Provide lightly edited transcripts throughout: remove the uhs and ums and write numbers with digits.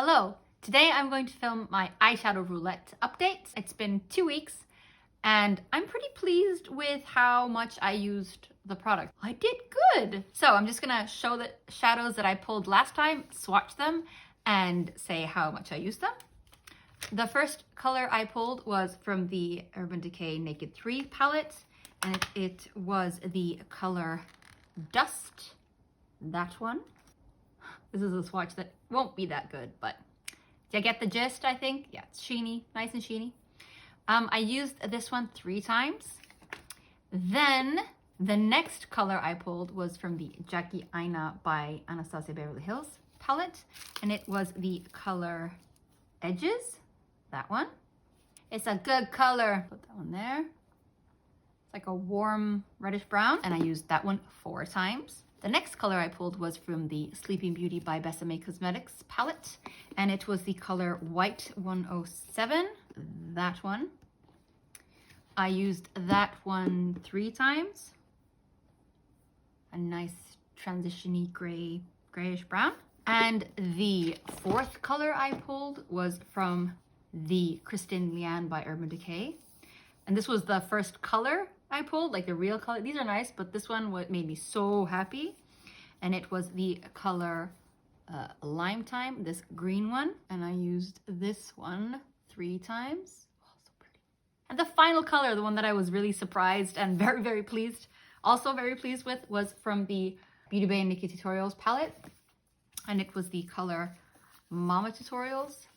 Hello! Today I'm going to film my Eyeshadow Roulette update. It's been 2 weeks and I'm pretty pleased with how much I used the product. I did good! So I'm just gonna show the shadows that I pulled last time, swatch them, and say how much I used them. The first color I pulled was from the Urban Decay Naked 3 palette, and it was the color Dust, that one. This is a swatch that won't be that good, but you get the gist, I think. Yeah, it's sheeny, nice and sheeny. I used this one 3 times. Then the next color I pulled was from the Jackie Aina by Anastasia Beverly Hills palette, and it was the color Edges, that one. It's a good color. Put that one there. It's like a warm reddish brown, and I used that one 4 times. The next color I pulled was from the Sleeping Beauty by Besame Cosmetics palette, and it was the color White 107, that one. I used that one 3 times. A nice transition-y grayish brown. And the 4th color I pulled was from the Kristen Lian by Urban Decay. And this was the first color I pulled, like the real color. These are nice, but this one made me so happy. And it was the color Lime Time, this green one. And I used this one 3 times. Oh, so pretty. And the final color, the one that I was really surprised and very, very pleased, also very pleased with, was from the Beauty Bay and Nikkie Tutorials palette. And it was the color Mama Tutorials,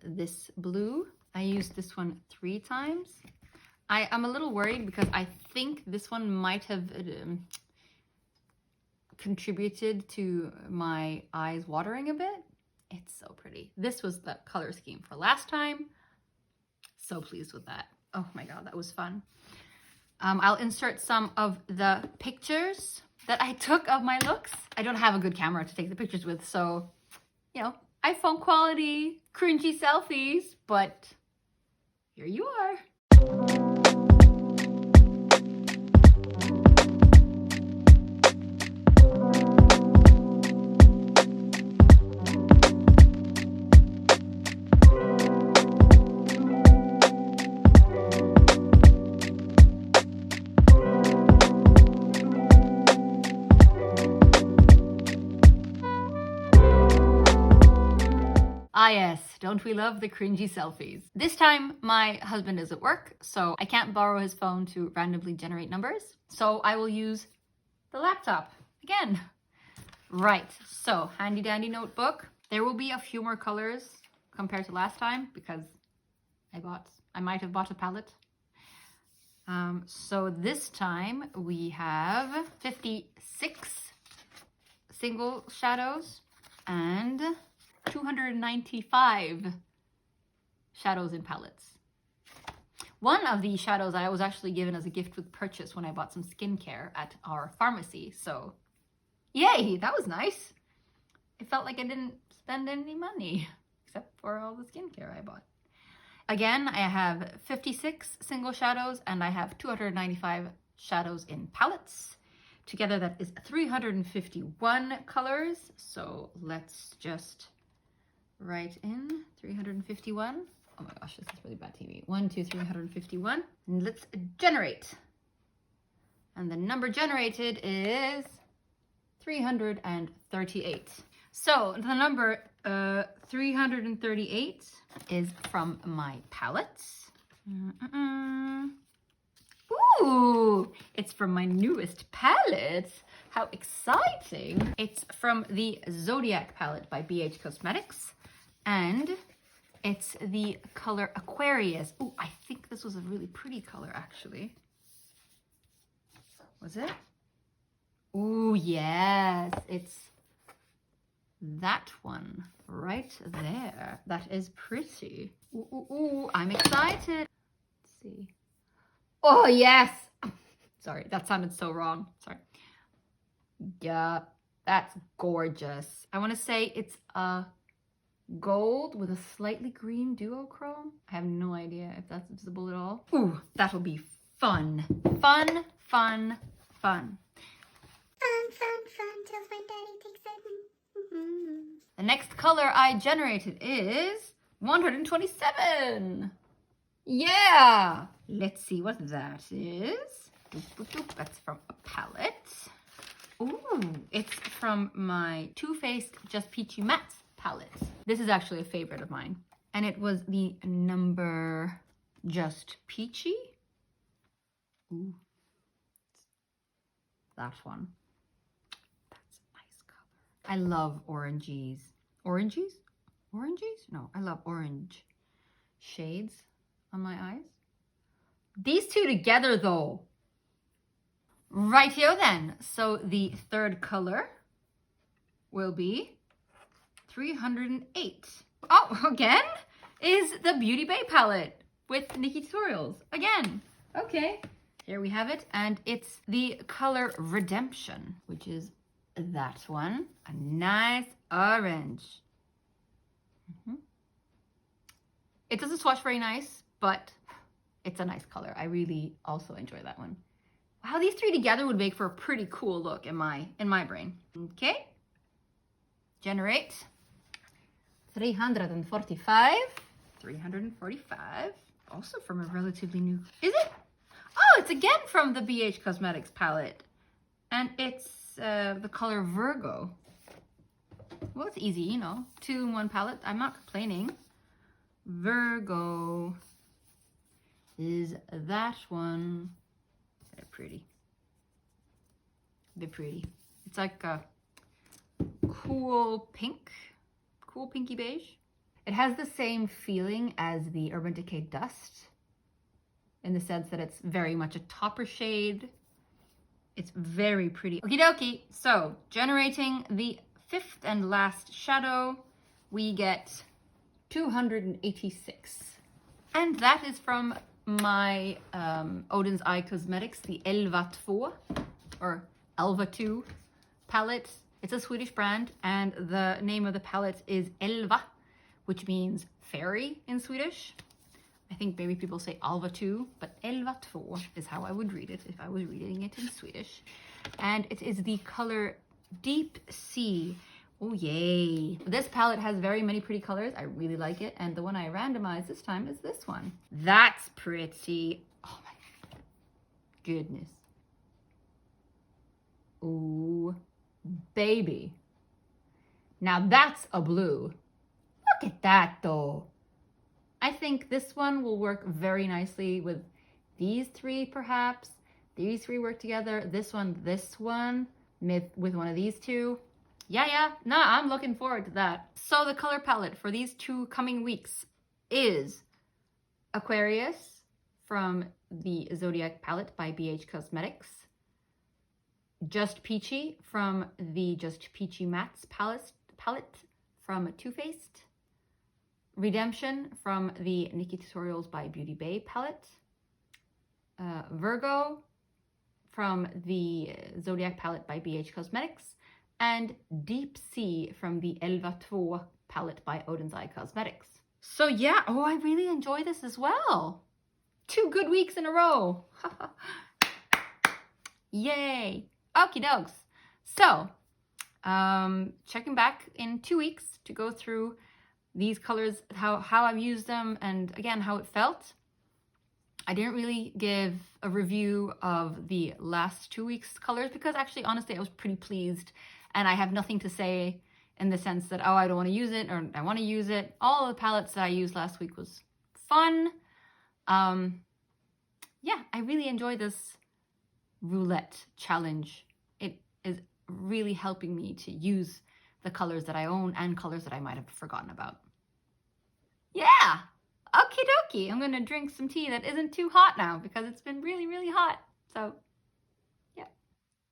this blue. I used this one 3 times. I'm a little worried because I think this one might have contributed to my eyes watering a bit. It's so pretty. This was the color scheme for last time. So pleased with that. Oh my god, that was fun. I'll insert some of the pictures that I took of my looks. I don't have a good camera to take the pictures with, so, you know, iPhone quality, cringy selfies, but here you are. Ah yes, don't we love the cringy selfies? This time my husband is at work, so I can't borrow his phone to randomly generate numbers. So I will use the laptop again. Right, so handy dandy notebook. There will be a few more colors compared to last time because I might have bought a palette. So this time we have 56 single shadows and 295 shadows in palettes. One of these shadows I was actually given as a gift with purchase when I bought some skincare at our pharmacy. So yay, that was nice. It felt like I didn't spend any money except for all the skincare I bought. Again, I have 56 single shadows and I have 295 shadows in palettes. Together that is 351 colors. So let's just write in 351. Oh my gosh, this is really bad TV. 1, 2, 351. And let's generate. And the number generated is 338. So the number 338 is from my palettes. Ooh, it's from my newest palette. How exciting. It's from the Zodiac palette by BH Cosmetics. And it's the color Aquarius. Oh, I think this was a really pretty color, actually. Was it? Oh, yes. It's that one right there. That is pretty. Ooh, ooh, ooh. I'm excited. Let's see. Oh, yes. Sorry, that sounded so wrong. Sorry. Yeah, that's gorgeous. I want to say it's a gold with a slightly green duochrome. I have no idea if that's visible at all. Ooh, that'll be fun. Fun, fun, fun. Fun, fun, fun, till my daddy takes it. The next color I generated is 127. Yeah! Let's see what that is. That's from a palette. Ooh, it's from my TooFaced Just Peachy Matte palette. This is actually a favorite of mine. And it was the number Just Peachy. Ooh. That one. That's a nice color. I love oranges. Oranges? Oranges? No, I love orange shades on my eyes. These two together though. Rightio then. So the third color will be 308. Oh, again? Is the Beauty Bay palette with Nikkie tutorials. Again. Okay. Here we have it. And it's the color Redemption, which is that one. A nice orange. It doesn't swatch very nice, but it's a nice color. I really also enjoy that one. Wow, these three together would make for a pretty cool look in my brain. Okay. Generate 345. 345. Also from a relatively new. Is it? Oh, it's again from the BH Cosmetics palette. And it's the color Virgo. Well, it's easy, you know. 2-in-1 palette. I'm not complaining. Virgo is that one. They're pretty. They're pretty. It's like a cool pink, cool pinky beige. It has the same feeling as the Urban Decay Dust in the sense that it's very much a topper shade. It's very pretty. Okie dokie. So generating the fifth and last shadow, we get 286. And that is from my Oden's Eye Cosmetics, the Älva 2 or Älva 2 palette. It's a Swedish brand and the name of the palette is Älva, which means fairy in Swedish. I think maybe people say Älva 2, but Älva 2 is how I would read it if I was reading it in Swedish. And it is the color Deep Sea. Oh yay. This palette has very many pretty colors. I really like it. And the one I randomized this time is this one. That's pretty. Oh my goodness. Ooh, baby. Now that's a blue. Look at that though. I think this one will work very nicely with these three perhaps. These three work together. This one, with one of these two. Yeah, no, I'm looking forward to that. So the color palette for these 2 coming weeks is Aquarius from the Zodiac palette by BH Cosmetics, Just Peachy from the Just Peachy Mattes palette from TooFaced, Redemption from the Nikkie Tutorials by Beauty Bay palette, Virgo from the Zodiac palette by BH Cosmetics, and Deep Sea from the Älva 2 palette by Oden's Eye Cosmetics. So yeah, oh, I really enjoy this as well. 2 good weeks in a row. Yay. Okie dokes. So, checking back in 2 weeks to go through these colors, how I've used them, and again, how it felt. I didn't really give a review of the last 2 weeks' colors because actually, honestly, I was pretty pleased. And I have nothing to say in the sense that, oh, I don't want to use it or I want to use it. All of the palettes that I used last week was fun. Yeah, I really enjoy this roulette challenge. It is really helping me to use the colors that I own and colors that I might have forgotten about. Yeah, okie dokie. I'm going to drink some tea that isn't too hot now because it's been really, really hot. So